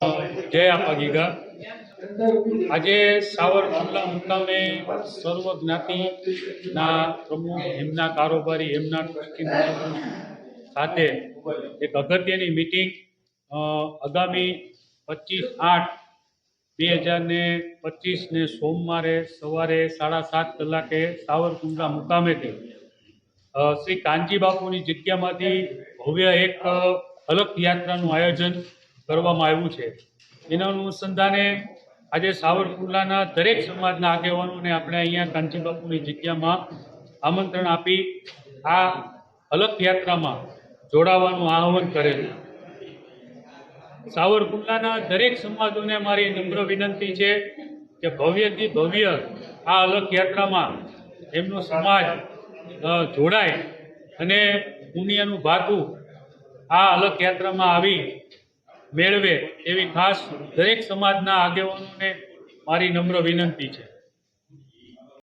જય આપા ગીગા આજે સાવરકુંડલા મુકામે સર્વ જ્ઞાતિના પ્રમુખ એમના કારોબારી એમના ટ્રસ્ટી સાથે એક અગત્યની મીટિંગ આગામી 25/8/2025 ને સોમવારે સવારે 7:30 કલાકે સાવરકુંડલા મુકામેથી શ્રી કાનજી બાપુની જગ્યામાંથી ભવ્ય એક અલગ યાત્રાનું આયોજન કરવામાં આવ્યું છે। એના અનુસંધાને આજે સાવરકુંડલાના દરેક સમાજના આગેવાનોને આપણે અહીંયા કાનજી બાપુની જગ્યામાં આમંત્રણ આપી આ અલગ યાત્રામાં જોડાવાનું આહ્વાન કરેલું। સાવરકુંડલાના દરેક સમાજોને મારી નમ્ર વિનંતી છે કે ભવ્યથી ભવ્ય આ અલગ યાત્રામાં એમનો સમાજ જોડાય અને પુણ્યનું ભાથું આ અલગ યાત્રામાં આવી મેળવે એવી ખાસ દરેક સમાજના આગેવાનોને મારી નમ્ર વિનંતી છે।